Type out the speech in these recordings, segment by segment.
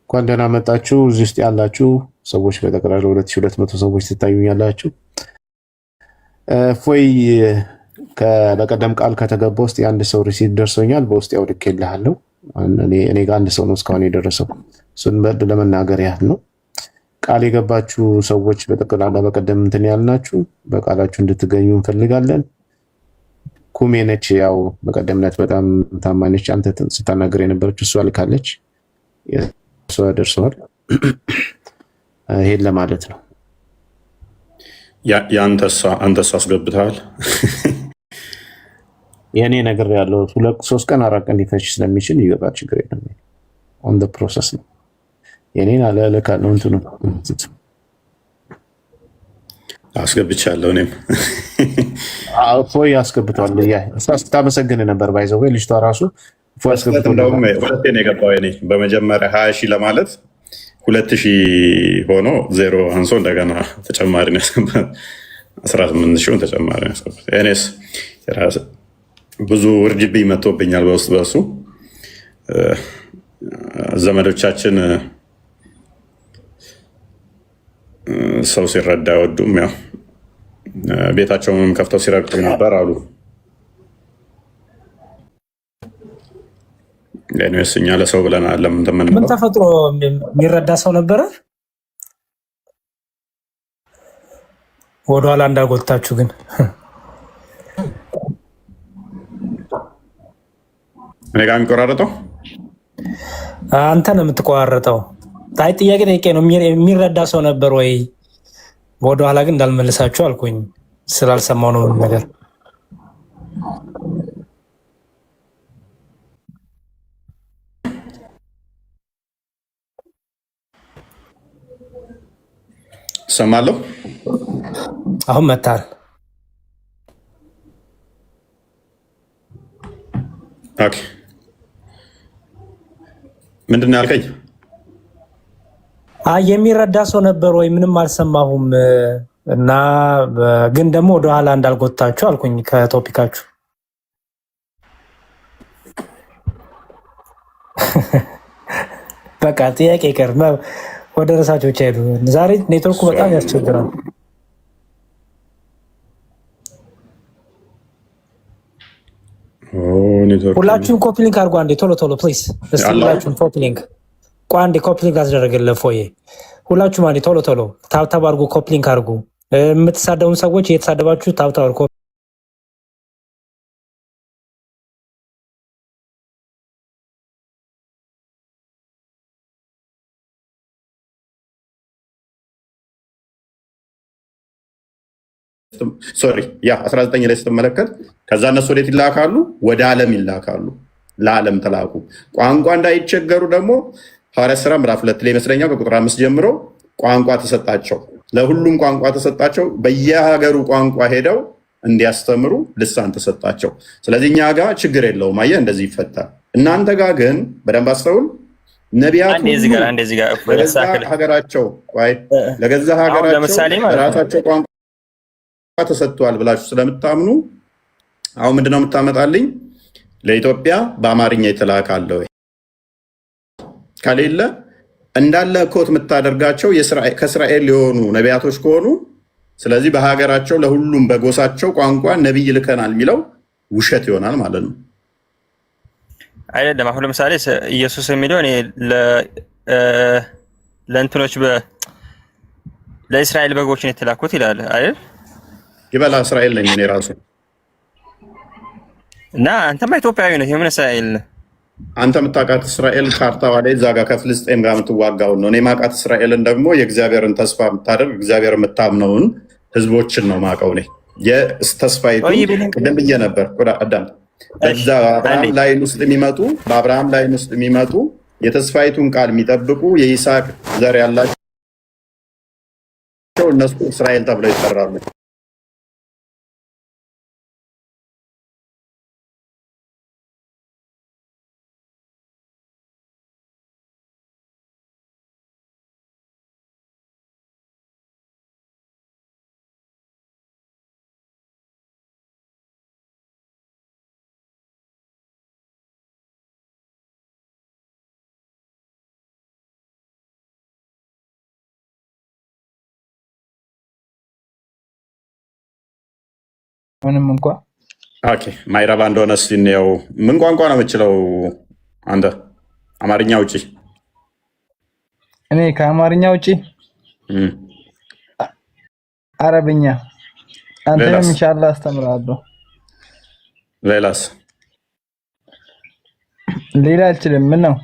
እንኳን ደህና መጣችሁ። እዚህ ውስጥ ያላችሁ ሰዎች በጠቅላላ 2200 ሰዎች ትታዩኛላችሁ። እፎይ በቀደም ቃል ከተገባ ውስጥ የአንድ ሰው ሪሲት ደርሶኛል። በውስጥ ያው ልኬልሃለሁ። እኔ ጋር አንድ ሰው ነው እስካሁን የደረሰው። እሱን ለመናገር ያህል ነው። ቃል የገባችሁ ሰዎች በጠቅላላ በቀደም እንትን ያልናችሁ በቃላችሁ እንድትገኙ እንፈልጋለን። ኩሜ ነች፣ ያው በቀደምነት በጣም ታማኝ አንተ ስታናገር የነበረች እሷ ልካለች። እሷ ደርሰዋል። ይሄን ለማለት ነው። አንተስ አስገብተሃል? የእኔ ነገር ያለው 3 ቀን 4 ቀን ሊፈጅ ስለሚችል ይገባል። ችግር የለም። ኦን ደ ፕሮሰስ ነው። የኔን አለለካ ነው እንትኑ አስገብቻለሁ። እኔም ፎይ አስገብቷል። ስታመሰግን ነበር ባይዘው ወይ ልጅቷ ራሱ ፎይ አስገብቷል። እንደውም ሁለቴ ነው የገባው። እኔ በመጀመሪያ 20 ሺህ ለማለት 2000 ሆኖ ዜሮ አንሶ እንደገና ተጨማሪ ነው ያስገባት። 18 ሺውን ተጨማሪ ነው ያስገባት። እኔስ ብዙ ውርጅብኝ መጥቶብኛል በውስጥ በሱ ዘመዶቻችን ሰው ሲረዳ አይወዱም። ያው ቤታቸውንም ከፍተው ሲረግጡ ነበር አሉ። ሌሎስ እኛ ለሰው ብለን አለም ምን ተፈጥሮ የሚረዳ ሰው ነበረ። ወደኋላ እንዳልጎታችሁ ግን እኔ ጋር የሚቆራረጠው አንተ ነው የምትቆራረጠው። ታይ ጥያቄ ጠይቄ ነው። የሚረዳ ሰው ነበር ወይ? ወደኋላ ግን እንዳልመልሳችሁ አልኩኝ ስላልሰማው ነው ነገር። ሰማለሁ። አሁን መታል። ኦኬ ምንድን ነው ያልከኝ? የሚረዳ ሰው ነበር ወይ? ምንም አልሰማሁም። እና ግን ደግሞ ወደኋላ እንዳልጎታችሁ አልኩኝ ከቶፒካችሁ። በቃ ጥያቄ ይቀር ወደ ርዕሳቸው ብቻ ሄዱ። ዛሬ ኔትወርኩ በጣም ያስቸግራል። ሁላችሁም ኮፒ ሊንክ አድርጎ አንዴ ቶሎ ቶሎ ፕሊዝ። ሁላችሁም ኮፒ ሊንክ አንዴ ኮፒ ሊንክ አስደረገለ ፎዬ። ሁላችሁም አንዴ ቶሎ ቶሎ ታብታብ አድርጉ፣ ኮፒ ሊንክ አድርጉ። የምትሳደቡን ሰዎች እየተሳደባችሁ ታብታብ አድርጉ። ሶሪ ያ 19 ላይ ስትመለከት ከዛ እነሱ ወዴት ይላካሉ? ወደ ዓለም ይላካሉ። ለዓለም ተላኩ። ቋንቋ እንዳይቸገሩ ደግሞ ሐዋርያት ሥራ ምዕራፍ 2 ላይ ይመስለኛል ከቁጥር 5 ጀምሮ ቋንቋ ተሰጣቸው። ለሁሉም ቋንቋ ተሰጣቸው። በየሀገሩ ቋንቋ ሄደው እንዲያስተምሩ ልሳን ተሰጣቸው። ስለዚህ እኛ ጋር ችግር የለውም። አየህ እንደዚህ ይፈታል። እናንተ ጋር ግን በደንብ አስተውል። ነቢያት ለገዛ ሀገራቸው ራሳቸው ቋንቋ ተሰጥቷል ብላችሁ ስለምታምኑ አሁን ምንድነው የምታመጣልኝ? ለኢትዮጵያ በአማርኛ የተላከ አለ ወይ? ከሌለ እንዳለ ኮት የምታደርጋቸው ከእስራኤል የሆኑ ነቢያቶች ከሆኑ ስለዚህ በሀገራቸው ለሁሉም በጎሳቸው ቋንቋ ነቢይ ልከናል የሚለው ውሸት ይሆናል ማለት ነው። አይደለም። አሁን ለምሳሌ ኢየሱስ የሚለው እኔ ለእንትኖች ለእስራኤል በጎች ነው የተላኩት ይላል አይደል? ይበላ እስራኤል ነኝ እኔ ራሱ እና አንተማ ኢትዮጵያዊ ነህ። የምን እስራኤል አንተ የምታውቃት እስራኤል ካርታዋ ላይ እዛ ጋር ከፍልስጤም ጋር የምትዋጋውን ነው። እኔ ማውቃት እስራኤልን ደግሞ የእግዚአብሔርን ተስፋ የምታደርግ እግዚአብሔር የምታምነውን ህዝቦችን ነው ማውቀው። እኔ የተስፋይቱ ቅድም ብዬ ነበር አዳም በዛ በአብርሃም ላይን ውስጥ የሚመጡ የተስፋይቱን ቃል የሚጠብቁ የይስሐቅ ዘር ያላቸው እነሱ እስራኤል ተብለው ይጠራሉ። ምንም እንኳ ኦኬ ማይረባ እንደሆነ ሲኔው ምን ቋንቋ ነው የምችለው አንተ? አማርኛ ውጪ? እኔ ከአማርኛ ውጪ አረብኛ። አንተንም ኢንሻአላህ አስተምራለሁ። ሌላስ? ሌላ አልችልም። ምን ነው?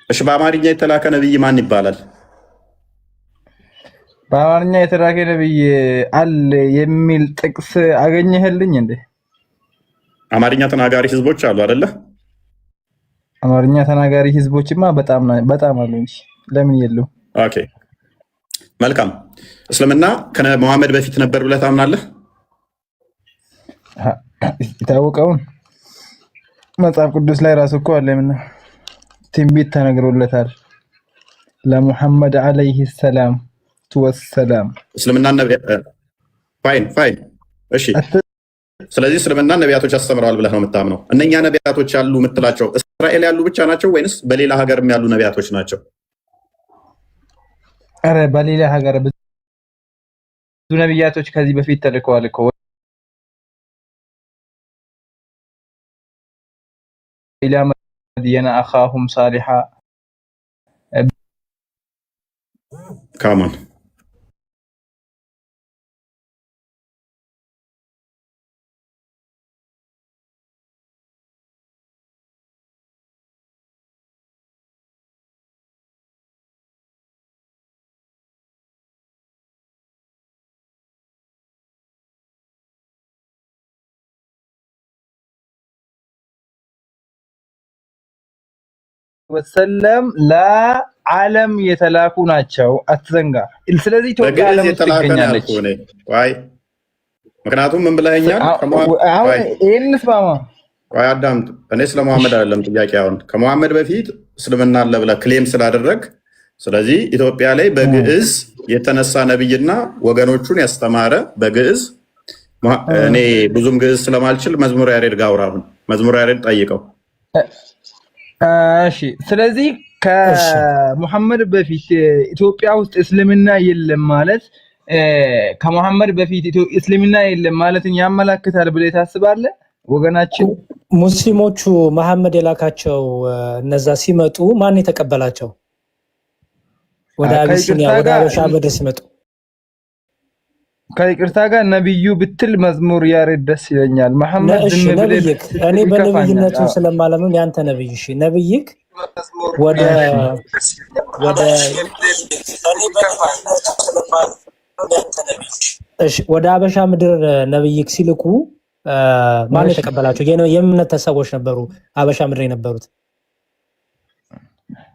እሺ በአማርኛ የተላከ ነብይ ማን ይባላል? በአማርኛ የተላከ ነብይ አለ የሚል ጥቅስ አገኘህልኝ እንዴ? አማርኛ ተናጋሪ ህዝቦች አሉ አይደለ? አማርኛ ተናጋሪ ህዝቦችማ በጣም አሉ እንጂ ለምን የለው? ኦኬ መልካም። እስልምና ከመሐመድ በፊት ነበር ብለህ ታምናለህ? የታወቀውን መጽሐፍ ቅዱስ ላይ ራሱ እኮ አለ። ምን ትንቢት ተነግሮለታል ለሙሐመድ አለይሂ ሰላም ወሰላም። እስልምና ፋይን እሺ። ስለዚህ እስልምና ነቢያቶች አስተምረዋል ብለህ ነው የምታምነው? እነኛ ነቢያቶች ያሉ የምትላቸው እስራኤል ያሉ ብቻ ናቸው ወይንስ በሌላ ሀገርም ያሉ ነቢያቶች ናቸው? አረ በሌላ ሀገር ብዙ ነቢያቶች ከዚህ በፊት ተልከዋል እኮ። ኢላ መድየነ አኻሁም ሳሊሐ ካማን ወሰለም ለዓለም የተላኩ ናቸው። አትዘንጋ። ስለዚህ ኢትዮጵያ ዓለም ውስጥ ትገኛለች። ምክንያቱም ምን ብለኸኛል? ይህን ስማማ አዳምጥ። እኔ ስለ መሐመድ አይደለም ጥያቄ። አሁን ከመሐመድ በፊት እስልምና አለ ብለህ ክሌም ስላደረግ፣ ስለዚህ ኢትዮጵያ ላይ በግዕዝ የተነሳ ነብይና ወገኖቹን ያስተማረ በግዕዝ እኔ ብዙም ግዕዝ ስለማልችል መዝሙር ያሬድ ጋር አውራ። አሁን መዝሙር ያሬድ ጠይቀው። እሺ ስለዚህ ከሙሐመድ በፊት ኢትዮጵያ ውስጥ እስልምና የለም ማለት ከሙሐመድ በፊት እስልምና የለም ማለትን ያመላክታል ብለህ ታስባለህ? ወገናችን ሙስሊሞቹ መሐመድ የላካቸው እነዛ ሲመጡ ማን የተቀበላቸው? ወደ አቢሲኒያ ወደ አበሻ ምድር ሲመጡ ከይቅርታ ጋር ነብዩ ብትል መዝሙር ያሬድ ደስ ይለኛል። መሐመድ ዝም ብለህ እኔ በነብይነቱ ስለማለምን ያንተ ነብይ እሺ ነብይክ ወደ አበሻ ምድር ነብይክ ሲልኩ ማን የተቀበላቸው? የእምነት ሰዎች ነበሩ አበሻ ምድር የነበሩት?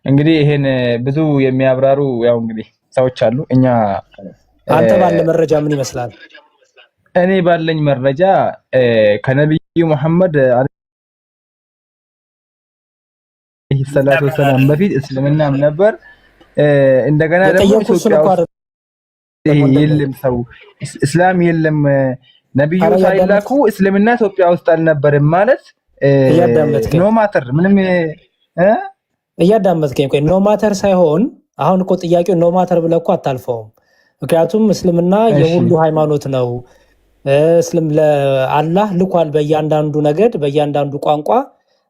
እንግዲህ ይሄን ብዙ የሚያብራሩ ያው እንግዲህ ሰዎች አሉ። እኛ አንተ ባለ መረጃ ምን ይመስላል? እኔ ባለኝ መረጃ ከነብዩ መሐመድ አለይሂ ሰላቱ ወሰላም በፊት እስልምናም ነበር። እንደገና ደግሞ ኢትዮጵያ የለም ሰው እስላም የለም። ነብዩ ሳይላኩ እስልምና ኢትዮጵያ ውስጥ አልነበረም ማለት ኖ ማተር ምንም እያዳመጥከኝ ቆይ። ኖ ማተር ሳይሆን አሁን እኮ ጥያቄው ኖ ማተር ብለህ እኮ አታልፈውም። ምክንያቱም እስልምና የሁሉ ሃይማኖት ነው። እስልም ለአላህ ልኳል፣ በእያንዳንዱ ነገድ በእያንዳንዱ ቋንቋ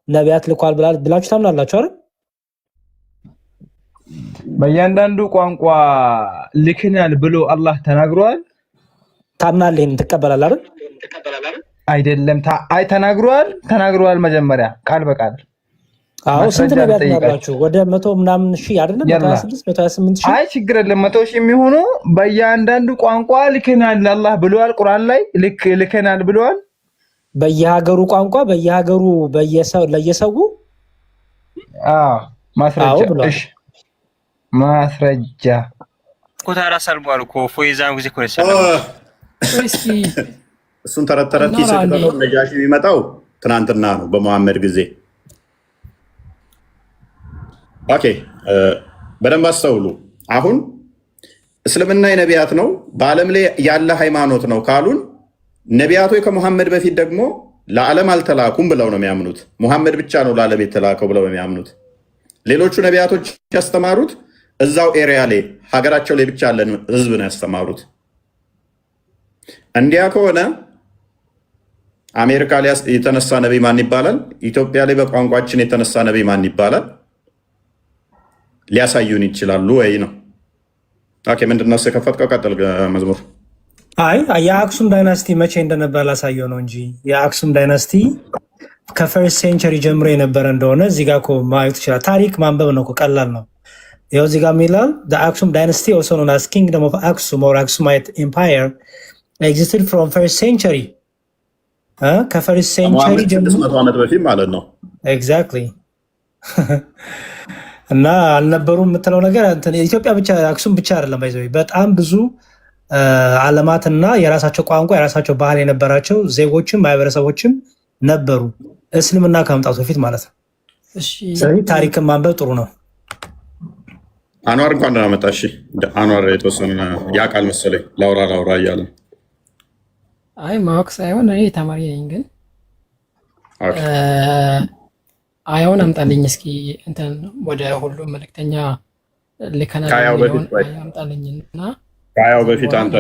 ነቢያት ልኳል ብላችሁ ታምናላችሁ አይደል? በእያንዳንዱ ቋንቋ ልክናል ብሎ አላህ ተናግሯል። ታምናለህ? ይሄን ትቀበላለህ አይደል? አይደለም ተናግሯል መጀመሪያ ቃል በቃል። አዎ ስንት ነቢያት ናቸው? ወደ 100 ምናምን ሺህ አይደለም? 126 128 ሺህ። አይ ችግር የለም 100 ሺህ የሚሆኑ በእያንዳንዱ ቋንቋ ልከናል አላህ ብሏል። ቁርአን ላይ ልከናል ብሏል። በየሀገሩ ቋንቋ በየሀገሩ ለየሰው ማስረጃ። እሺ ማስረጃ ኮታራ ሰልቧል እኮ ፎይዛን ጊዜ እኮ እሱን ተረት ይሰጣለው። ነጃሺ የሚመጣው ትናንትና ነው በመሐመድ ጊዜ። ኦኬ በደንብ አስተውሉ። አሁን እስልምና የነቢያት ነው፣ በዓለም ላይ ያለ ሃይማኖት ነው ካሉን ነቢያቶች ከሙሐመድ በፊት ደግሞ ለዓለም አልተላኩም ብለው ነው የሚያምኑት። ሙሐመድ ብቻ ነው ለዓለም የተላከው ብለው ነው የሚያምኑት። ሌሎቹ ነቢያቶች ያስተማሩት እዛው ኤሪያ ላይ ሀገራቸው ላይ ብቻ ያለን ህዝብ ነው ያስተማሩት። እንዲያ ከሆነ አሜሪካ ላይ የተነሳ ነቢይ ማን ይባላል? ኢትዮጵያ ላይ በቋንቋችን የተነሳ ነቢይ ማን ይባላል? ሊያሳዩን ይችላሉ ወይ ነው። ኦኬ፣ ምንድነው የከፈትከው? ቀጥል መዝሙር። አይ የአክሱም ዳይናስቲ መቼ እንደነበር ላሳየው ነው እንጂ የአክሱም ዳይናስቲ ከፈርስት ሴንቸሪ ጀምሮ የነበረ እንደሆነ እዚህ ጋር እኮ ማየት ይችላል። ታሪክ ማንበብ ነው እኮ ቀላል ነው። ይኸው እዚህ ጋር የሚላል አክሱም ዳይናስቲ also known as kingdom of Aksum or Aksumite empire existed from first century ከፈርስት ሴንቸሪ ጀምሮ 600 ዓመት በፊት ማለት ነው። ኤግዛክትሊ እና አልነበሩም የምትለው ነገር ኢትዮጵያ ብቻ አክሱም ብቻ አይደለም። ባይዘው በጣም ብዙ ዓለማትና የራሳቸው ቋንቋ የራሳቸው ባህል የነበራቸው ዜጎችም ማህበረሰቦችም ነበሩ እስልምና ከመምጣቱ በፊት ማለት ነው። ስለዚህ ታሪክን ማንበብ ጥሩ ነው። አንዋር እንኳን ደህና መጣ። እሺ አንዋር የተወሰነ ያውቃል መሰለኝ ላውራ እያለ አይ ማወቅ ሳይሆን እኔ ተማሪ ነኝ። ግን አሁን አምጣልኝ እስኪ እንትን ወደ ሁሉም መልእክተኛ ልከናል አምጣልኝና ከያው በፊት አንተ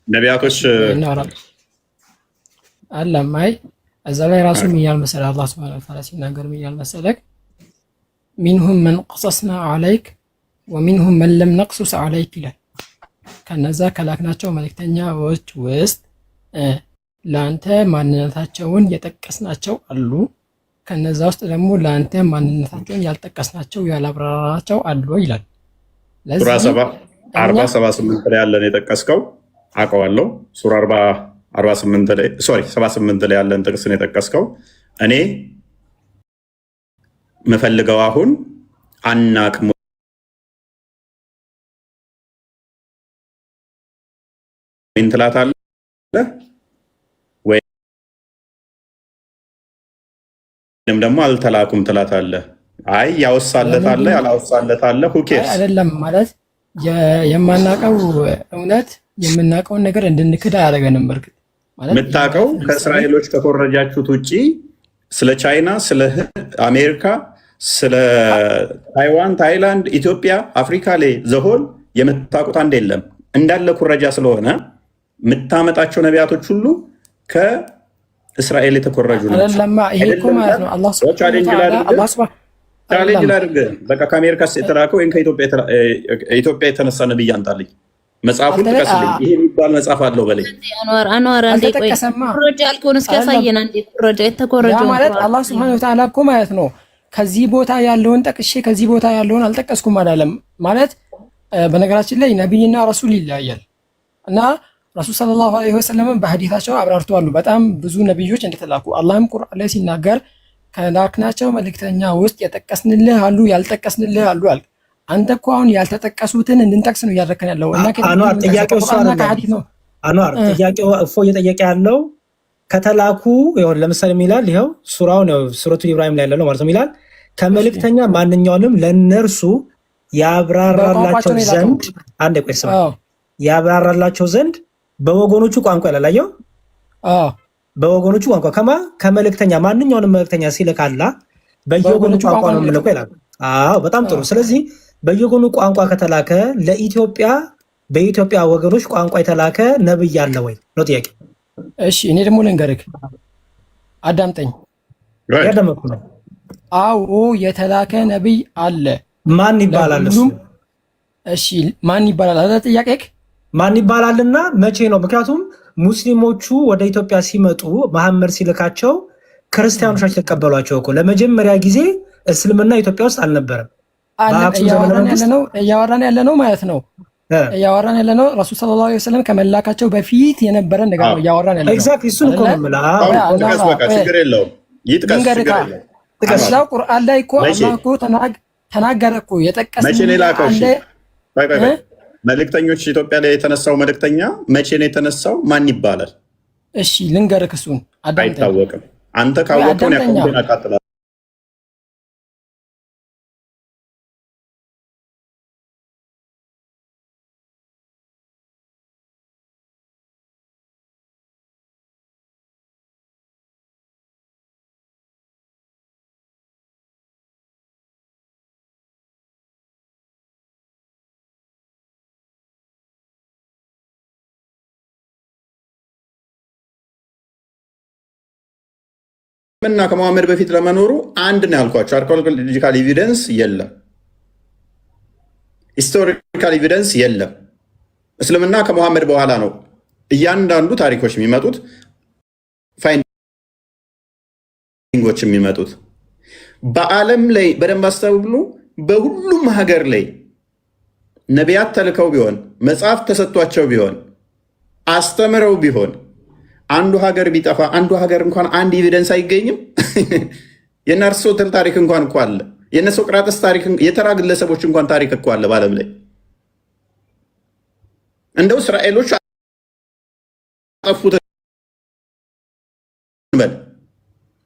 ነቢያቶች አለም አይ እዛ ላይ ራሱ ምን ያህል መሰለህ አላህ ሱብሓነሁ ወተዓላ ሲናገር ምን ያህል መሰለህ ሚንሁም መን ቀሰስና ዐለይክ ወሚንሁም መን ለም ነቅሱስ ዐለይክ ይላል። ከነዛ ከላክናቸው መልእክተኛዎች ውስጥ ለአንተ ማንነታቸውን የጠቀስናቸው አሉ። ከነዛ ውስጥ ደግሞ ለአንተ ማንነታቸውን ያልጠቀስናቸው ያላብራራናቸው አሉ ይላል። ሱራ 78 ላይ ያለን የጠቀስከው አውቀዋለሁ። ሱራ 48 ላይ 78 ላይ ያለን ጥቅስን የጠቀስከው እኔ የምፈልገው አሁን አናቅም ወይም ትላታለህ ወይም ደግሞ አልተላኩም ትላታለህ። አይ ያወሳለታለ ያላወሳለታለ ሁኬርስ አይደለም ማለት የማናቀው እውነት የምናቀውን ነገር እንድንክድ አያደርገንም። በርግጥ ማለት የምታውቀው ከእስራኤሎች ከኮረጃችሁት ውጪ ስለ ቻይና፣ ስለ አሜሪካ፣ ስለ ታይዋን፣ ታይላንድ፣ ኢትዮጵያ፣ አፍሪካ ላይ ዘሆን የምታውቁት አንድ የለም። እንዳለ ኩረጃ ስለሆነ የምታመጣቸው ነቢያቶች ሁሉ ከእስራኤል የተኮረጁ ናቸው። ይሄ እኮ ማለት ነው አላህ ቻሌንጅ ላድርግ። በቃ ከአሜሪካ የተላከው ወይም ከኢትዮጵያ የተነሳ ነብይ አንጣልኝ፣ መጽሐፉን ጥቀስልኝ። ይሄ የሚባል መጽሐፍ አለው በላይ አንዋር አንዴ ቆይ፣ ኩረጃ ያልከውን እስኪ ያሳየን አንዴ። ኩረጃ የተኮረጀው ማለት አላህ ሱብሓነሁ ወተዓላ እኮ ማለት ነው ከዚህ ቦታ ያለውን ጠቅሼ ከዚህ ቦታ ያለውን አልጠቀስኩም አላለም ማለት። በነገራችን ላይ ነብይና ረሱል ይለያያል እና ረሱል ሰለላሁ ዐለይሂ ወሰለም በሐዲታቸው አብራርተዋል በጣም ብዙ ነብዮች እንደተላኩ። አላህም ቁርአን ላይ ሲናገር ከላክናቸው መልእክተኛ ውስጥ የጠቀስንልህ አሉ ያልጠቀስንልህ አሉ አለ። አንተ እኮ አሁን ያልተጠቀሱትን እንድንጠቅስ ነው እያደረከን ያለው እና አንዋር ጥያቄው እሱ አይደለም። አንዋር ጥያቄው እፎ እየጠየቀ ያለው ከተላኩ ይሁን ለምሳሌ ይላል ይሄው ሱራው ነው ሱረቱ ኢብራሂም ላይ ያለው ማለት ነው ይላል ከመልእክተኛ ማንኛውንም ለነርሱ ያብራራላቸው ዘንድ አንድ ቆይ ስማ ያብራራላቸው ዘንድ በወገኖቹ ቋንቋ ያላላየው በወገኖቹ ቋንቋ ከመልእክተኛ ማንኛውንም መልእክተኛ ሲልካላ በየወገኖቹ ቋንቋ ነው የሚልከው ይላል። አዎ በጣም ጥሩ። ስለዚህ በየወገኑ ቋንቋ ከተላከ ለኢትዮጵያ በኢትዮጵያ ወገኖች ቋንቋ የተላከ ነብይ አለ ወይ ነው ጥያቄ። እሺ እኔ ደግሞ ልንገርህ፣ አዳምጠኝ። ያደመኩ ነው። አዎ የተላከ ነብይ አለ። ማን ይባላል እሱ? እሺ ማን ይባላል አለ ጥያቄክ። ማን ይባላልና መቼ ነው? ምክንያቱም ሙስሊሞቹ ወደ ኢትዮጵያ ሲመጡ መሐመድ ሲልካቸው ክርስቲያኖች ናቸው የተቀበሏቸው እኮ። ለመጀመሪያ ጊዜ እስልምና ኢትዮጵያ ውስጥ አልነበረም። እያወራን ያለ ነው ማለት ነው። እያወራን ያለ ነው ረሱል ሰለላሁ ዐለይሂ ወሰለም ከመላካቸው በፊት የነበረ ነገር ነው እያወራን ያለ ነው። ኤግዛክትሊ እሱን እኮ ነው የምልህ። ችግር የለውም ይጥቀስ። እዛው ቁርአን ላይ እኮ አላህ እኮ ተናገረ እኮ የጠቀሰ መቼ ነው የላከው? መልእክተኞች ኢትዮጵያ ላይ የተነሳው መልእክተኛ መቼ ነው የተነሳው? ማን ይባላል? እሺ ልንገርህ፣ እሱን አይታወቅም። አንተ ካወቀውን ያቀጥላል። እና ከመሐመድ በፊት ለመኖሩ አንድ ነው ያልኳቸው። አርኪኦሎጂካል ኤቪደንስ የለም፣ ሂስቶሪካል ኤቪደንስ የለም። እስልምና ከመሐመድ በኋላ ነው እያንዳንዱ ታሪኮች የሚመጡት፣ ፋይንዲንጎች የሚመጡት። በዓለም ላይ በደንብ አስተውሉ። በሁሉም ሀገር ላይ ነቢያት ተልከው ቢሆን መጽሐፍ ተሰጥቷቸው ቢሆን አስተምረው ቢሆን አንዱ ሀገር ቢጠፋ አንዱ ሀገር እንኳን አንድ ኤቪደንስ አይገኝም። የእነ አርስቶትል ታሪክ እንኳን እኮ አለ። የእነ ሶቅራጥስ ታሪክ፣ የተራ ግለሰቦች እንኳን ታሪክ እኮ አለ በዓለም ላይ። እንደው እስራኤሎች አጠፉት በል፣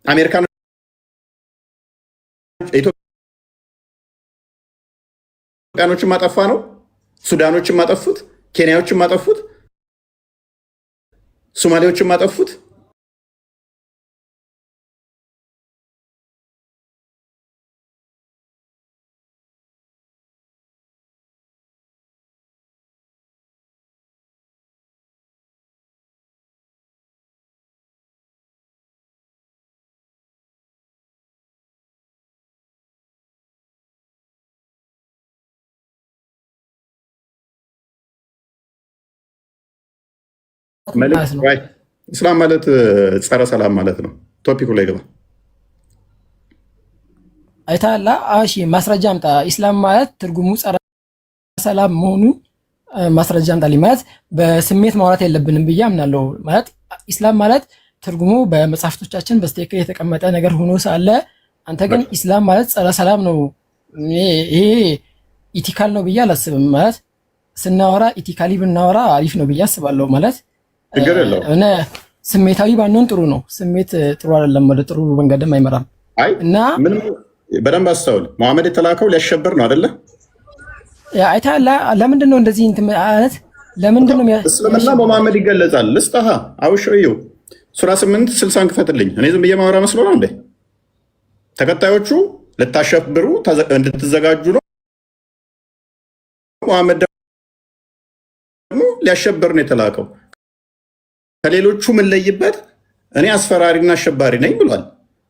አሜሪካኖች፣ ኢትዮጵያኖችም አጠፋ ነው፣ ሱዳኖችም አጠፉት፣ ኬንያዎችም አጠፉት፣ ሶማሌዎችም አጠፉት። እስላም ማለት ጸረ ሰላም ማለት ነው። ቶፒኩ ላይ ገባ። አይታላ እሺ፣ ማስረጃ አምጣ። ኢስላም ማለት ትርጉሙ ጸረ ሰላም መሆኑ ማስረጃ አምጣልኝ። ማለት በስሜት ማውራት የለብንም ብዬ አምናለሁ። ማለት ኢስላም ማለት ትርጉሙ በመጽሐፍቶቻችን በስተክል የተቀመጠ ነገር ሆኖ ሳለ አንተ ግን ኢስላም ማለት ጸረ ሰላም ነው፣ ይሄ ኢቲካል ነው ብዬ አላስብም። ማለት ስናወራ ኢቲካሊ ብናወራ አሪፍ ነው ብዬ አስባለሁ። ማለት እኔ ስሜታዊ ባንሆን ጥሩ ነው። ስሜት ጥሩ አይደለም፣ ወደ ጥሩ መንገድም አይመራም። እና በደንብ አስተውል። መሐመድ የተላከው ሊያሸብር ነው አይደለ? አይታ ለምንድን ነው እንደዚህ ማለት ለምንድን ነው እስልምና በመሐመድ ይገለጻል? ልስጥሃ አውሽዩ ሱራ 8:60 ክፈትልኝ። እኔ ዝም ብዬ ማውራ መስሎ ነው እንዴ? ተከታዮቹ ልታሸብሩ እንድትዘጋጁ ነው። መሐመድ ደግሞ ሊያሸብር ነው የተላከው። ከሌሎቹ ምን ለይበት? እኔ አስፈራሪና አሸባሪ ነኝ ብሏል።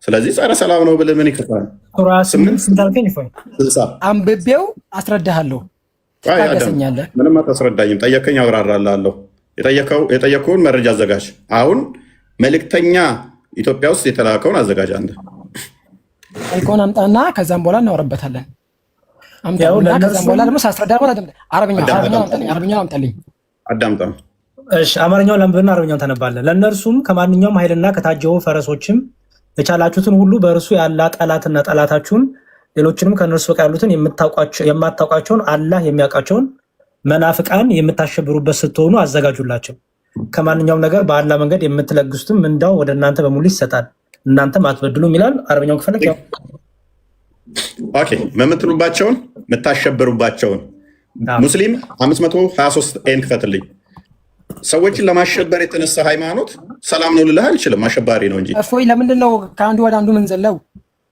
ስለዚህ ጸረ ሰላም ነው ብለህ ምን ይከፋል? አንብቤው አስረዳሃለሁ። ታገሰኛለህ። ምንም አታስረዳኝም። ጠየቀኝ፣ አብራራላለሁ። የጠየቀውን መረጃ አዘጋጅ። አሁን መልእክተኛ ኢትዮጵያ ውስጥ የተላከውን አዘጋጅ። አንተ ጠይቆን አምጣና ከዛም በኋላ እናወራበታለን። አምጣውና ከዛም በኋላ ደግሞ ሳስረዳ አረብኛውን አምጣልኝ። አዳምጣ። እሺ፣ አማርኛውን ለምብና አረብኛውን ተነባለን። ለእነርሱም ከማንኛውም ኃይልና ከታጀቡ ፈረሶችም የቻላችሁትን ሁሉ በእርሱ ያለ ጠላትና ጠላታችሁን ሌሎችንም ከእነርሱ በቃ ያሉትን የማታውቃቸውን አላህ የሚያውቃቸውን መናፍቃን የምታሸብሩበት ስትሆኑ አዘጋጁላቸው። ከማንኛውም ነገር በአላህ መንገድ የምትለግሱትም ምንዳው ወደ እናንተ በሙሉ ይሰጣል፣ እናንተም አትበድሉም ይላል። አረብኛው ከፈለክ ያው ኦኬ። የምትሉባቸውን የምታሸብሩባቸውን ሙስሊም 523 ኤን ክፈትልኝ። ሰዎችን ለማሸበር የተነሳ ሃይማኖት ሰላም ነው ልልህ አልችልም። አሸባሪ ነው እንጂ። እፎይ ለምንድን ነው ከአንዱ ወደ አንዱ ምንዘለው?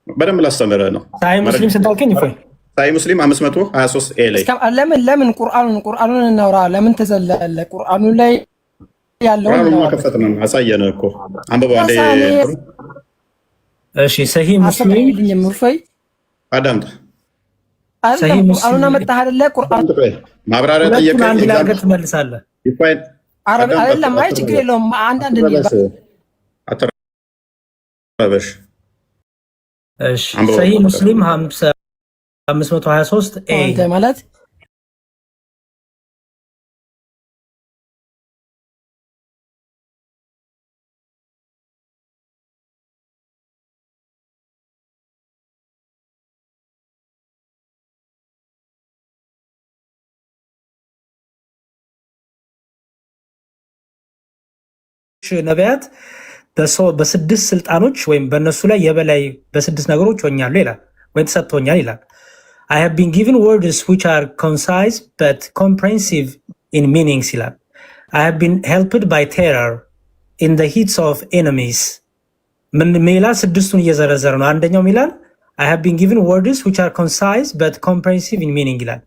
በደንብ ላስተምርህ ነው። ሳይ ሙስሊም ስንታልከኝ እፎይ ሳይ ሙስሊም 523 ኤ ላይ ለምን ቁርአኑን እናውራ? ለምን ተዘለለ? ቁርአኑ ላይ ያለውን ነው ማከፈት ነው። አሳየንህ እኮ አንብበው አንዴ። እሺ ሰሂህ ሙስሊም እፎይ አዳምጣ። ሰሂህ ሙስሊም አመጣህ አይደለ? ቁርአን ማብራሪያ ጠየቀኝ። አንድ ላገር ትመልሳለህ። አረብ አይደለም። አይ ችግር የለውም። አንዳንድ ነው አተረበሽ። እሺ ሰሂህ ሙስሊም 523 ኤ ማለት ነቢያት በስድስት ስልጣኖች ወይም በእነሱ ላይ የበላይ በስድስት ነገሮች ሆኛለሁ ይላል፣ ወይም ተሰጥቶኛል ይላል። I have been given words which are concise but comprehensive in meanings ይላል። I have been helped by terror in the heats of enemies። ምን ይላል? ስድስቱን እየዘረዘረ ነው። አንደኛው ይላል I have been given words which are concise but comprehensive in meaning ይላል።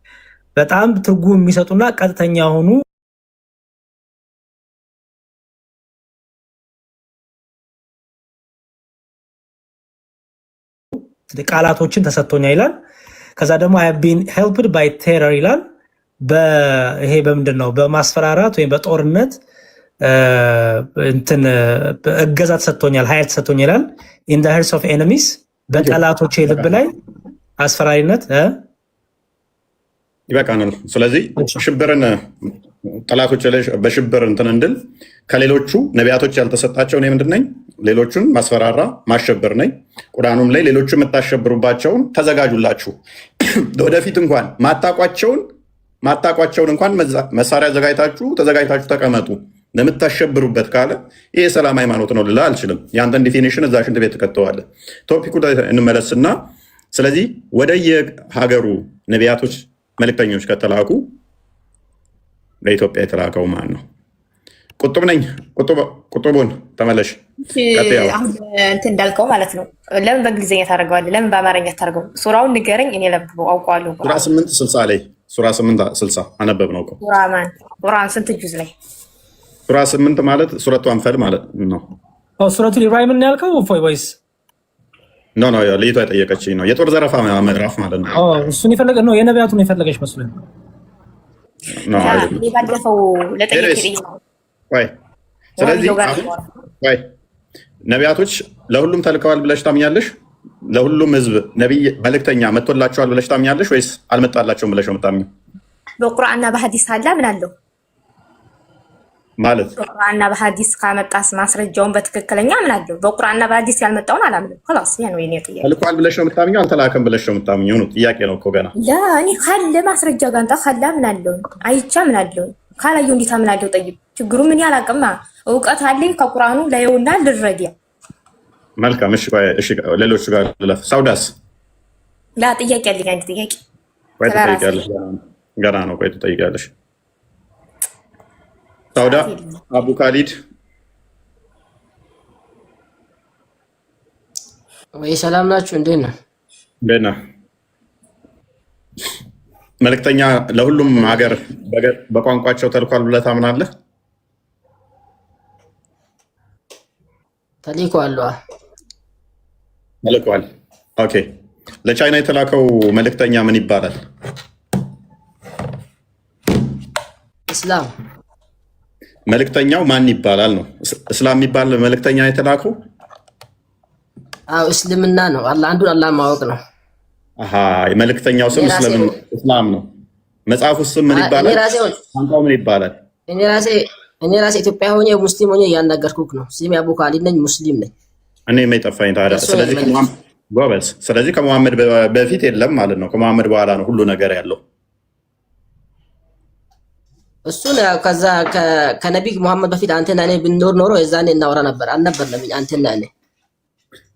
በጣም ትርጉም የሚሰጡና ቀጥተኛ የሆኑ ቃላቶችን ተሰጥቶኛል ይላል። ከዛ ደግሞ I have been helped by terror ይላል። ይሄ በምንድን ነው? በማስፈራራት ወይም በጦርነት እንትን እገዛ ተሰጥቶኛል፣ ኃይል ተሰጥቶኛል ይላል። in the hearts of enemies በጠላቶች ልብ ላይ አስፈራሪነት ይበቃናል። ስለዚህ ሽብርን ጠላቶች ላይ በሽብር እንትን እንድል ከሌሎቹ ነቢያቶች ያልተሰጣቸው እኔ ምንድን ነኝ? ሌሎቹን ማስፈራራ ማሸብር ነኝ። ቁርአኑም ላይ ሌሎቹ የምታሸብሩባቸውን ተዘጋጁላችሁ፣ ወደፊት እንኳን ማታቋቸውን እንኳን መሳሪያ ተዘጋጅታችሁ ተቀመጡ ለምታሸብሩበት ካለ ይሄ ሰላም ሃይማኖት ነው ልላ አልችልም። የአንተን ዲፊኒሽን እዛ ሽንት ቤት ትከተዋለህ። ቶፒኩ እንመለስና ስለዚህ ወደየሀገሩ ነቢያቶች መልእክተኞች ከተላኩ ለኢትዮጵያ የተላከው ማን ነው? ቁጡብ ነኝ። ቁጡቡን ተመለሽ። እንትን እንዳልከው ማለት ነው። ለምን በእንግሊዝኛ ታደርገዋለህ? ለምን በአማርኛ ታደርገው? ሱራውን ንገረኝ፣ እኔ አውቀዋለሁ። ሱራ 8:60 ላይ ሱራ 8:60 አነበብ ነው። ቁርአን ስንት ጁዝ ላይ? ሱራ 8 ማለት ሱረቱ አንፈል ማለት ነው። ሱረቱ ኢብራሂምን ያልከው ወይስ ኖ ልይቷ የጠየቀችኝ ነው። የጦር ዘረፋ ምዕራፍ ማለት ነው። እሱን የፈለገ ነው። የነቢያቱን የፈለገች መስሎኝ ባለፈው ለጠየቅ። ስለዚህ ነቢያቶች ለሁሉም ተልከዋል ብለሽ ታምኛለሽ? ለሁሉም ህዝብ ነቢይ መልእክተኛ መጥቶላቸዋል ብለሽ ታምኛለሽ ወይስ አልመጣላቸውም ብለሽ ነው የምታምኚው? በቁርአንና በሐዲስ አለ ምን አለው ማለት በቁርአንና በሐዲስ ካመጣስ ማስረጃውን በትክክለኛ ምን አለው? በቁርአንና በሐዲስ ያልመጣውን አላምንም። خلاص ያ ነው የኔ ጥያቄ። ተልከዋል ብለሽ ነው የምታምኚው? አልተላከም ብለሽ ነው የምታምኚው? ነው ጥያቄ ነው እኮ ገና። ለእኔ ካለ ማስረጃ ጋንጣ ካለ ምን አለው? አይቻ ምን አለው? ካላየው እንዴት ምን አለው? ጠይቅ። ችግሩ ምን ያላቅማ እውቀት አለኝ ከቁርአኑ ላይውና ልረዲያ። መልካም እሺ፣ ሌሎች ጋር ልለፍ። ሳውዳስ ላ ጥያቄ አለኝ። አንድ ጥያቄ ወይ ትጠይቂያለሽ? ገና ነው። ቆይ ትጠይቂያለሽ። ሳውዳ አቡ ካሊድ ወይ ሰላም ናችሁ? እንዴት ነው? እንዴት ነህ? መልእክተኛ ለሁሉም ሀገር በቋንቋቸው ተልኳል ብለህ ታምናለህ? ተልኳል። ኦኬ። ለቻይና የተላከው መልእክተኛ ምን ይባላል? እስላም። መልእክተኛው ማን ይባላል ነው? እስላም የሚባል መልእክተኛ የተላከው? አዎ እስልምና ነው። አንዱን አላህ ማወቅ ነው። የመልእክተኛው ስም እስላም ነው። መጽሐፉ ስም ምን ይባላል? ቋንቋው ምን ይባላል? እኔ ራሴ ኢትዮጵያ ሆኜ ሙስሊም ሆኜ እያናገርኩህ ነው። ስሜ አቡ ካሊድ ነኝ፣ ሙስሊም ነኝ። እኔ የማይጠፋኝ ታዲያ። ስለዚህ ከመሐመድ በፊት የለም ማለት ነው። ከመሐመድ በኋላ ነው ሁሉ ነገር ያለው። እሱን ከዛ ከነቢይ መሐመድ በፊት አንተና እኔ ብንኖር ኖሮ የዛኔ እናወራ ነበር። አልነበርንም አንተና እኔ።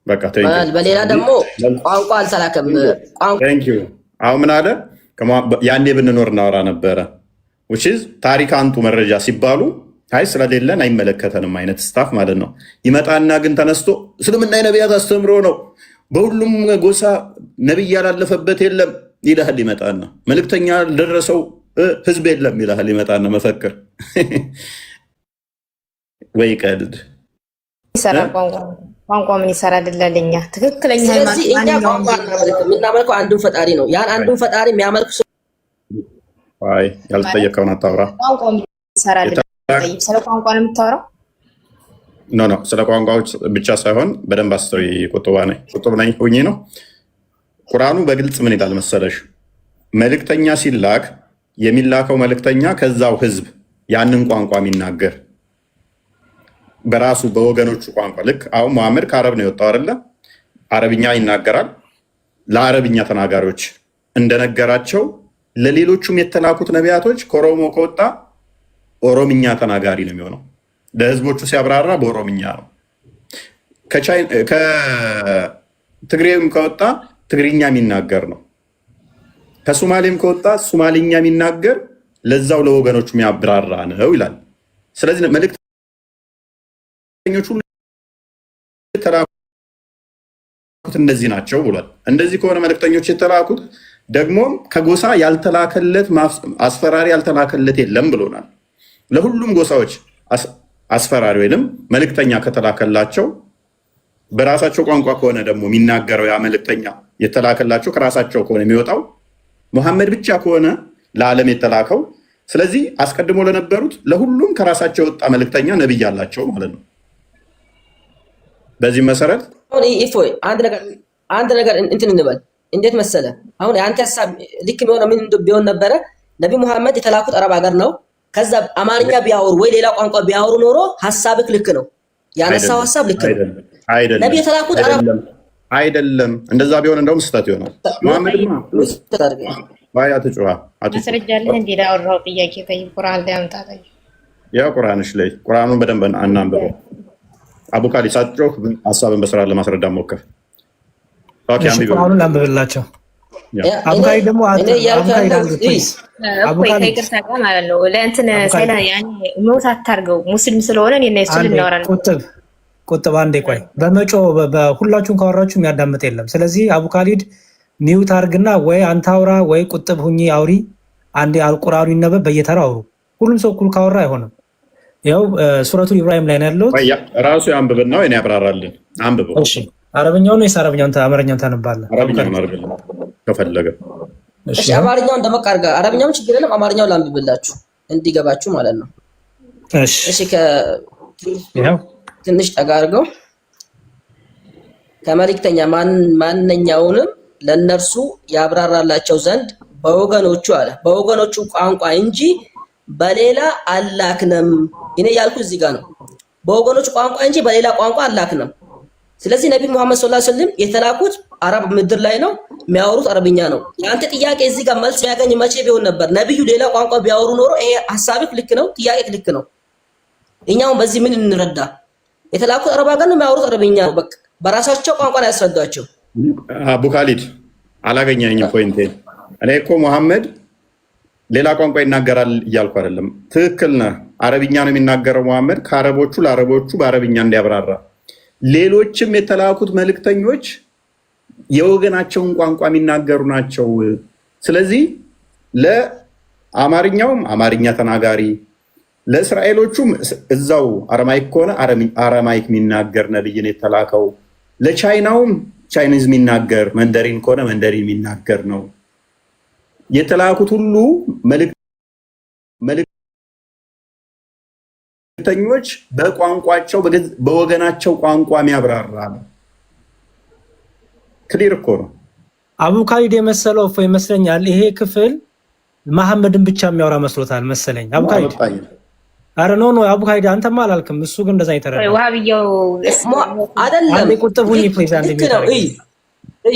በቃ በሌላ ደግሞ ቋንቋ አልተላከም። አሁን ምን አለ? ያኔ ብንኖር እናወራ ነበረ። ታሪክ አንቱ መረጃ ሲባሉ አይ ስለሌለን አይመለከተንም አይነት ስታፍ ማለት ነው። ይመጣና ግን ተነስቶ እስልምና የነቢያት አስተምሮ ነው፣ በሁሉም ጎሳ ነቢይ ያላለፈበት የለም ይልሃል። ይመጣና መልእክተኛ ደረሰው ህዝብ የለም ይልሃል። ይመጣና መፈክር ወይ ቀልድ ቋንቋ ምን ይሰራ አይደለኛ ትክክለኛ ስለዚህ እኛ ቋንቋ የምናመልከው አንዱን ፈጣሪ ነው። ያን አንዱን ፈጣሪ የሚያመልክ አይ ያልተጠየቀውን አታውራ። ቋንቋ ምን ይሰራ አይደለኛ ስለ ቋንቋ ነው የምታወራው? ኖ ስለ ቋንቋዎች ብቻ ሳይሆን በደንብ አስተውይ። ቁጥብ ነኝ ሆኜ ነው። ቁርአኑ በግልጽ ምን ይላል መሰለሽ? መልእክተኛ ሲላክ የሚላከው መልእክተኛ ከዛው ህዝብ ያንን ቋንቋ የሚናገር በራሱ በወገኖቹ ቋንቋ። ልክ አሁን መሐመድ ከአረብ ነው የወጣው አይደለ? አረብኛ ይናገራል። ለአረብኛ ተናጋሪዎች እንደነገራቸው ለሌሎቹም የተላኩት ነቢያቶች ከኦሮሞ ከወጣ ኦሮምኛ ተናጋሪ ነው የሚሆነው። ለህዝቦቹ ሲያብራራ በኦሮምኛ ነው። ከትግሬም ከወጣ ትግርኛ የሚናገር ነው። ከሶማሌም ከወጣ ሶማሊኛ የሚናገር ለዛው ለወገኖቹ የሚያብራራ ነው ይላል። ስለዚህ መልእክተኞች ሁሉ የተላኩት እንደዚህ ናቸው ብሏል። እንደዚህ ከሆነ መልእክተኞች የተላኩት ደግሞም ከጎሳ ያልተላከለት አስፈራሪ ያልተላከለት የለም ብሎናል። ለሁሉም ጎሳዎች አስፈራሪ ወይም መልእክተኛ ከተላከላቸው በራሳቸው ቋንቋ ከሆነ ደግሞ የሚናገረው ያ መልእክተኛ የተላከላቸው ከራሳቸው ከሆነ የሚወጣው ሙሐመድ ብቻ ከሆነ ለዓለም የተላከው። ስለዚህ አስቀድሞ ለነበሩት ለሁሉም ከራሳቸው የወጣ መልእክተኛ ነብይ አላቸው ማለት ነው። በዚህ መሰረት አንድ ነገር እንትን እንበል። እንዴት መሰለ አሁን የአንተ ሀሳብ ልክ ቢሆን ምን ቢሆን ነበረ? ነቢ ሙሐመድ የተላኩት አረብ ሀገር ነው። ከዛ አማርኛ ቢያወሩ ወይ ሌላ ቋንቋ ቢያወሩ ኖሮ ሀሳብክ ልክ ነው፣ ያነሳው ሀሳብ ልክ ነው። ነቢ የተላኩት አረብ አይደለም። እንደዛ ቢሆን እንደውም ስህተት ይሆናል። ሙሐመድማ ባያ ተጫዋ ማስረጃለህ እንዴ? ዳወራው ጥያቄ ጠይቅ። ቁርአን ላይ አምጣ ጠይቅ። ያ ቁርአንሽ ላይ ቁርአኑን በደንብ አናንብበው። አቡካሊ ሳትጮህ ሀሳብን በስራ ለማስረዳት ሞክር። ቁርአኑን ላንብብላቸው። አቡካሊ ደግሞ አቡካሊ ከይቅርታ ጋር ማለት ነው ለእንትን ሳይላ ያኔ ሞት አታርገው። ሙስሊም ስለሆነ እኔ እና እሱ ልናወራ ነው። ቁጥብ አንዴ ቆይ። በመጮ በሁላችሁም ካወራችሁ የሚያዳምጥ የለም። ስለዚህ አቡካሊድ ሚውት አርግና ወይ አንተ አውራ ወይ ቁጥብ ሁኚ አውሪ። አንዴ አልቁርአኑ ይነበብ፣ በየተራ አውሩ። ሁሉም ሰው እኩል ካወራ አይሆንም። ያው ሱረቱል ኢብራሂም ላይ ነው ያለው። ራሱ አንብብና ወይ ያብራራልን። አንብበው። እሺ አረብኛውን ነው አረብኛውን አማርኛውን ታነባለህ? አረብኛውን አርግልኝ ከፈለገ። እሺ አማርኛውን እንደመቃርጋ አረብኛውን ችግር የለም። አማርኛውን ላንብብላችሁ እንዲገባችሁ ማለት ነው። እሺ ትንሽ ጠጋ አድርገው። ከመልእክተኛ ማንኛውንም ለነርሱ ያብራራላቸው ዘንድ በወገኖቹ አለ በወገኖቹ ቋንቋ እንጂ በሌላ አላክነም። እኔ ያልኩት እዚህ ጋር ነው። በወገኖቹ ቋንቋ እንጂ በሌላ ቋንቋ አላክነም። ስለዚህ ነቢ ሙሐመድ ሰለላሁ ዐለይሂ ወሰለም የተላኩት አረብ ምድር ላይ ነው፣ የሚያወሩት አረብኛ ነው። የአንተ ጥያቄ እዚህ ጋር መልስ ያገኝ መቼ ቢሆን ነበር? ነብዩ ሌላ ቋንቋ ቢያወሩ ኖሮ ይሄ ሐሳብክ ልክ ነው፣ ጥያቄክ ልክ ነው። እኛውን በዚህ ምን እንረዳ? የተላኩት አረብ ሀገር ነው፣ የሚያወሩት አረብኛ ነው። በቃ በራሳቸው ቋንቋ ነው ያስረዷቸው። አቡ ካሊድ አላገኘኝም ፖይንቴ። እኔ እኮ ሙሐመድ ሌላ ቋንቋ ይናገራል እያልኩ አይደለም። ትክክል ነህ። አረብኛ ነው የሚናገረው ሙሐመድ። ከአረቦቹ ለአረቦቹ በአረብኛ እንዲያብራራ ሌሎችም የተላኩት መልእክተኞች የወገናቸውን ቋንቋ የሚናገሩ ናቸው። ስለዚህ ለአማርኛውም አማርኛ ተናጋሪ፣ ለእስራኤሎቹም እዛው አረማይክ ከሆነ አረማይክ የሚናገር ነብይን የተላከው፣ ለቻይናውም ቻይኒዝ የሚናገር፣ መንደሪን ከሆነ መንደሪን የሚናገር ነው የተላኩት። ሁሉ መልእክተኞች በቋንቋቸው በወገናቸው ቋንቋ የሚያብራራ ነው። ክሊር እኮ ነው። አቡ ካሊድ የመሰለው እፎ ይመስለኛል ይሄ ክፍል መሐመድን ብቻ የሚያወራ መስሎታል መሰለኝ። አቡ ካሊድ አረ ኖ አቡ ካሊድ አንተማ አላልክም። እሱ ግን እንደዛ ይተረዳ ወሃብየው አይደለም። አንዴ ቁጥብ ሁኚ ፕሊዝ። አንዴ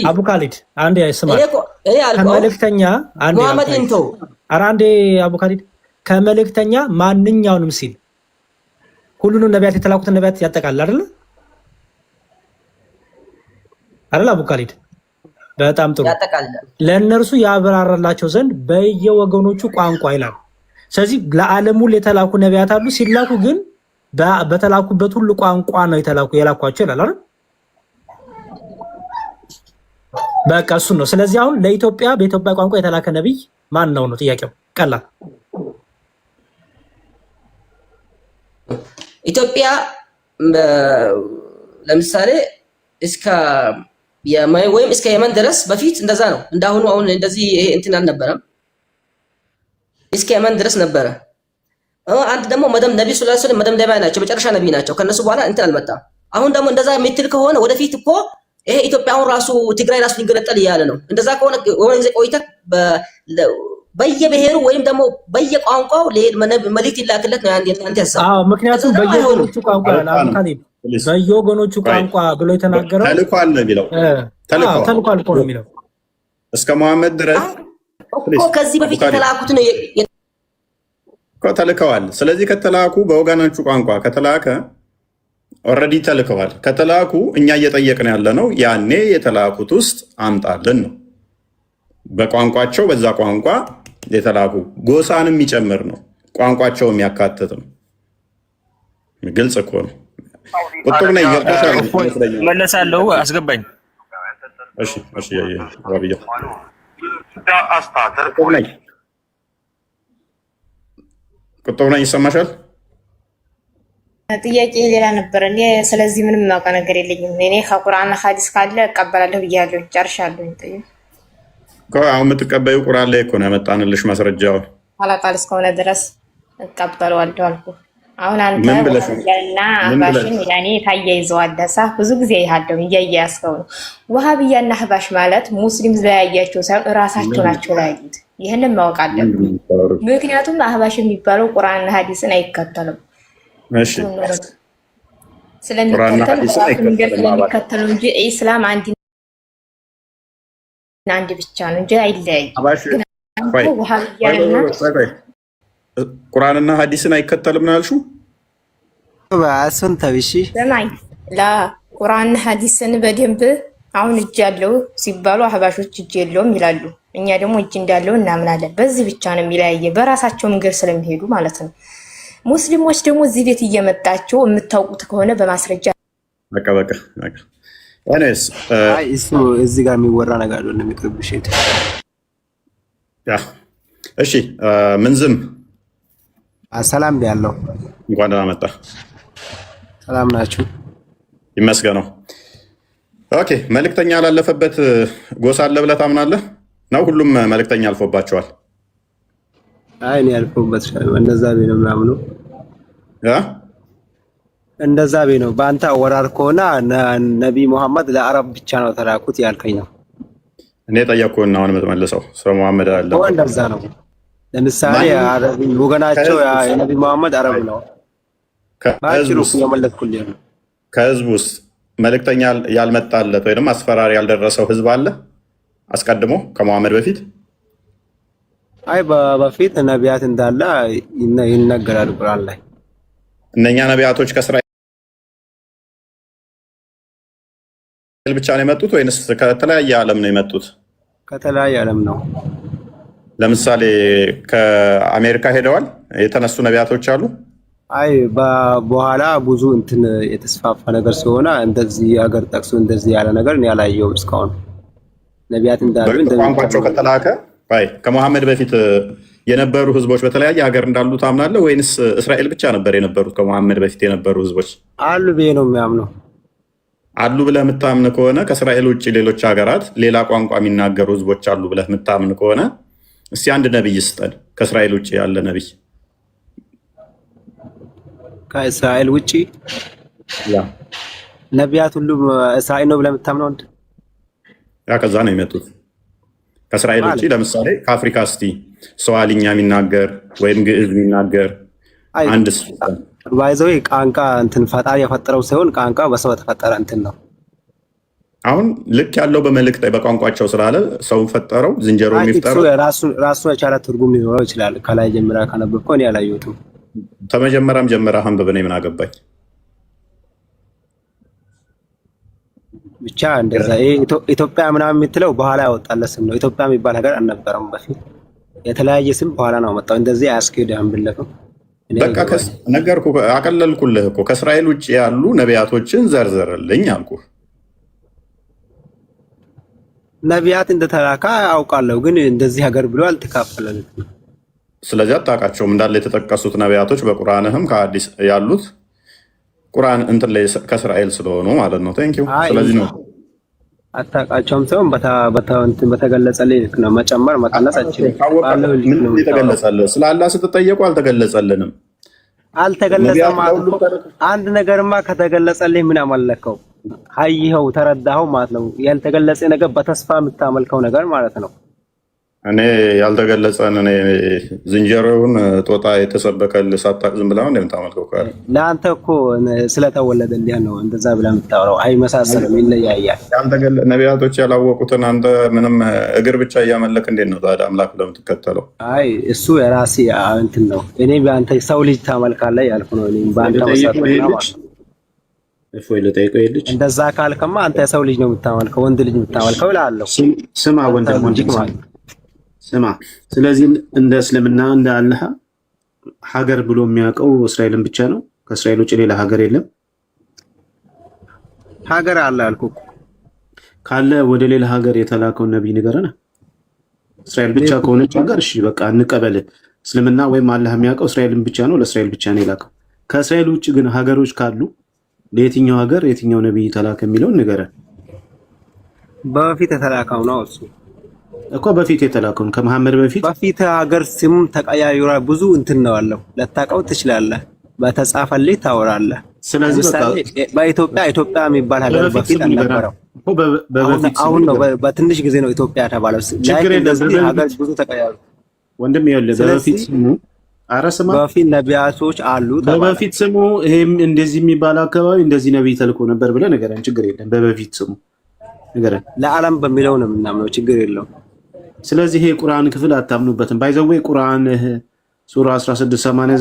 አቡ ካሊድ አንዴ ስማ። ከመልእክተኛ አንዴ ሙሐመድ እንቶ አረ አንዴ አቡ ካሊድ ከመልእክተኛ ማንኛውንም ሲል ሁሉንም ነቢያት የተላኩትን ነቢያት ያጠቃልላል አይደል? አይደል አቡ ካሊድ? በጣም ጥሩ። ለእነርሱ ያብራራላቸው ዘንድ በየወገኖቹ ቋንቋ ይላል። ስለዚህ ለዓለም ሁሉ የተላኩ ነቢያት አሉ። ሲላኩ ግን በተላኩበት ሁሉ ቋንቋ ነው የላኳቸው ይላል አይደል? በቃ እሱ ነው። ስለዚህ አሁን ለኢትዮጵያ በኢትዮጵያ ቋንቋ የተላከ ነቢይ ማን ነው ነው ጥያቄው። ቀላል። ኢትዮጵያ ለምሳሌ እስከ ወይም እስከ የመን ድረስ በፊት እንደዛ ነው። እንዳሁኑ አሁን እንደዚህ ይሄ እንትን አልነበረም። እስከ የመን ድረስ ነበረ። አንድ ደግሞ ነብዩ ሰለላሁ ዐለይሂ ወሰለም መደምደሚያ ናቸው፣ መጨረሻ ነብይ ናቸው። ከነሱ በኋላ እንትን አልመጣም። አሁን ደግሞ እንደዛ የምትል ከሆነ ወደፊት እኮ ይሄ ኢትዮጵያ አሁን ራሱ ትግራይ ራሱ ሊገነጠል እያለ ነው። እንደዛ ከሆነ የሆነ ጊዜ ቆይተህ በየብሔሩ ወይም ደግሞ በየቋንቋው መልእክት ይላክለት ነው አንተ ያሰብ። ምክንያቱም በየወገኖቹ ቋንቋ በየወገኖቹ ቋንቋ ብሎ የተናገረው ተልኳል ነው የሚለው። ተልኳል እኮ ነው የሚለው እስከ መሐመድ ድረስ ከዚህ በፊት የተላኩት ነው ተልከዋል። ስለዚህ ከተላኩ በወገኖቹ ቋንቋ ከተላከ ኦልሬዲ ተልከዋል። ከተላኩ እኛ እየጠየቅን ያለ ነው ያኔ የተላኩት ውስጥ አምጣልን ነው። በቋንቋቸው በዛ ቋንቋ የተላኩ ጎሳንም የሚጨምር ነው፣ ቋንቋቸው የሚያካትት ነው። ግልጽ እኮ ነው። ቁጥብ ነኝ መለሳለሁ። አስገባኝ። እሺ ረብያ ቁጥብ ነኝ። ይሰማሻል? ጥያቄ ሌላ ነበር። እኔ ስለዚህ ምንም የማውቀው ነገር የለኝም። እኔ ከቁርአንና ሐዲስ ካለ እቀበላለሁ ብያለሁ። ጨርሻለሁ። አሁን የምትቀበዩ ቁርአን ላይ እኮ ነው ያመጣንልሽ ማስረጃው። አላቃል እስከሆነ ድረስ እቀበለዋለሁ አልኩ። አሁን አንተ ወሃብያና አህባሽን ያኔ ታያይዘዋለህ። ብዙ ጊዜ ይሃደው እያያያዝከው ነው። ወሃብያና አህባሽ ማለት ሙስሊም ለያያቸው ሳይሆን እራሳቸው ናቸው ለያዩት። ይህንን ማወቅ አለብን። ምክንያቱም አህባሽ የሚባለው ቁርአንና ሐዲስን አይከተልም። እሺ ስለሚከተለው እንጂ ኢስላም አንድ ብቻ ነው እንጂ አይለያይም። ቁርአንና ሐዲስን አይከተልም ነው ያልሽው? እሱን ተብሺ ሰማኝ ቁርአንና ሐዲስን በደንብ አሁን እጅ ያለው ሲባሉ አህባሾች እጅ የለውም ይላሉ። እኛ ደግሞ እጅ እንዳለው እናምናለን። በዚህ ብቻ ነው የሚለያየ፣ በራሳቸው መንገድ ስለሚሄዱ ማለት ነው። ሙስሊሞች ደግሞ እዚህ ቤት እየመጣቸው የምታውቁት ከሆነ በማስረጃ በቃ እሱ እዚህ ጋር የሚወራ ነገር ነው የሚቀርብሽ። እሺ ምንዝም ሰላም ያለው እንኳን ደህና መጣ። ሰላም ናችሁ? ይመስገነው። ኦኬ መልእክተኛ ላለፈበት ጎሳ አለ ብለህ ታምናለህ ነው? ሁሉም መልእክተኛ አልፎባቸዋል? አይ እኔ አልፎበት እንደዛ ቤት ነው ምናምን ነው እንደዛ ቤት ነው። በአንተ አወራር ከሆነ ነቢይ መሐመድ ለአረብ ብቻ ነው ተላኩት ያልከኝ ነው። እኔ ጠየቅኩህና አሁን የምትመልሰው ስለ መሐመድ አለ እንደዛ ነው። ለምሳሌ አረብ ወገናቸው የነቢይ መሐመድ አረብ ነው። ከህዝብ ውስጥ መልእክተኛ ያልመጣለት ወይ ደግሞ አስፈራሪ ያልደረሰው ህዝብ አለ አስቀድሞ ከመሐመድ በፊት? አይ በፊት ነቢያት እንዳለ ይነገራል ቁርአን ላይ። እነኛ ነቢያቶች ከእስራኤል ብቻ ነው የመጡት ወይንስ ከተለያየ ዓለም ነው የመጡት? ከተለያየ ዓለም ነው። ለምሳሌ ከአሜሪካ ሄደዋል የተነሱ ነቢያቶች አሉ? አይ በኋላ ብዙ እንትን የተስፋፋ ነገር ሲሆን እንደዚህ ሀገር ጠቅሶ እንደዚህ ያለ ነገር እኔ አላየሁም እስካሁን። ነቢያት እንዳሉ ቋንቋቸው ከተላከ ከመሐመድ በፊት የነበሩ ህዝቦች በተለያየ ሀገር እንዳሉ ታምናለህ ወይንስ እስራኤል ብቻ ነበር የነበሩት? ከመሐመድ በፊት የነበሩ ህዝቦች አሉ ብዬ ነው የሚያምነው። አሉ ብለህ የምታምን ከሆነ ከእስራኤል ውጭ ሌሎች ሀገራት ሌላ ቋንቋ የሚናገሩ ህዝቦች አሉ ብለህ የምታምን ከሆነ እስቲ አንድ ነቢይ ስጠን፣ ከእስራኤል ውጭ ያለ ነቢይ። ከእስራኤል ውጭ ነቢያት ሁሉም እስራኤል ነው ብለህ የምታምነው? ያ ከዛ ነው የመጡት ከእስራኤል ውጭ። ለምሳሌ ከአፍሪካ እስቲ ሰዋልኛ የሚናገር ወይም ግዕዝ የሚናገር አንድ ባይዘው ቋንቋ እንትን ፈጣሪ የፈጠረው ሳይሆን ቋንቋ በሰው የተፈጠረ እንትን ነው። አሁን ልክ ያለው በመልእክት በቋንቋቸው ስላለ ሰው ፈጠረው። ዝንጀሮ የሚፈጠረው ራሱ የቻለ ትርጉም ሊኖረው ይችላል። ከላይ ጀምራ ካነበብከው እኔ አላየሁትም። ተመጀመሪያም ጀምራ አንብብ፣ እኔ ምን አገባኝ። ብቻ እንደዛ ኢትዮጵያ ምናምን የምትለው በኋላ ያወጣለት ስም ነው። ኢትዮጵያ የሚባል ሀገር አልነበረም በፊት፣ የተለያየ ስም በኋላ ነው መጣው። እንደዚህ አያስኬድም ብለህ በቃ ነገርኩህ፣ አቀለልኩልህ እኮ። ከእስራኤል ውጭ ያሉ ነቢያቶችን ዘርዘርልኝ አልኩህ። ነቢያት እንደተላካ አውቃለሁ፣ ግን እንደዚህ ሀገር ብሎ አልተካፈለም። ስለዚህ አታውቃቸውም እንዳለ የተጠቀሱት ነቢያቶች በቁርአንህም ከአዲስ ያሉት ቁርአን እንትን ላይ ከእስራኤል ስለሆኑ ማለት ነው። ቴንክ ዩ። ስለዚህ ነው አታውቃቸውም ሳይሆን በተገለጸልኝ ልክ ነው። መጨመር መቀነስ አችልም። የተገለጸልህ ስለ አላህ ስትጠየቁ አልተገለጸልንም። አልተገለጸም። አንድ ነገርማ ከተገለጸልህ ምን አመለከው? ሀይኸው ተረዳኸው ማለት ነው። ያልተገለጸ ነገር በተስፋ የምታመልከው ነገር ማለት ነው። እኔ ያልተገለጸን እኔ ዝንጀሮውን ጦጣ የተሰበከልህ ሳታውቅ ዝም ብለህ ነው እንደምታመልከው ካለ ለአንተ እኮ ስለተወለደልህ ነው እንደዛ ብለህ የምታወራው። አይመሳሰልም፣ ይለያያል። ነቢያቶች ያላወቁትን አንተ ምንም እግር ብቻ እያመለክ እንዴት ነው ታዲያ አምላክ ብለህ የምትከተለው? አይ እሱ የራሴ እንትን ነው። እኔ በአንተ ሰው ልጅ ታመልካለህ ያልኩ ነው። እኔ በአንተ እንደዛ ካልከማ አንተ የሰው ልጅ ነው የምታመልከው፣ ወንድ ልጅ የምታመልከው እላለሁ። ስማ ወንድም ስማ። ስለዚህ እንደ እስልምና እንደ አላህ ሀገር ብሎ የሚያውቀው እስራኤልን ብቻ ነው። ከእስራኤል ውጭ ሌላ ሀገር የለም። ሀገር አለ አልኩህ። ካለ ወደ ሌላ ሀገር የተላከውን ነቢይ ንገረና። እስራኤል ብቻ ከሆነች ሀገር እሺ በቃ እንቀበል። እስልምና ወይም አላህ የሚያውቀው እስራኤልን ብቻ ነው፣ ለእስራኤል ብቻ ነው የላከው። ከእስራኤል ውጭ ግን ሀገሮች ካሉ ለየትኛው ሀገር የትኛው ነብይ ተላከ የሚለውን ንገረን። በፊት የተላከው ነው እሱ እኮ በፊት የተላከውን ከመሐመድ በፊት ሀገር ስም ተቀያይሯ ብዙ እንትን ነው አለው። ለታውቀው ትችላለህ። በተጻፈልህ ታወራለህ። ስለዚህ በኢትዮጵያ የሚባል ሀገር በፊት አልነበረም። አሁን ነው በትንሽ ጊዜ ነው ኢትዮጵያ ተባለው። ለዚህ ሀገር ብዙ ተቀያይሩ ወንድም ይኸውልህ በፊት ስሙ አረስማ በፊት ነቢያቶች አሉ። በፊት ስሙ ይሄም እንደዚህ የሚባል አካባቢ እንደዚህ ነብይ ተልኮ ነበር ብለህ ንገረን። ችግር የለም። በፊት ስሙ ንገረን። ለዓለም በሚለው ነው የምናምነው። ችግር የለውም። ስለዚህ ይሄ ቁርአን ክፍል አታምኑበትም። ባይዘው ቁርአን ሱራ 16 80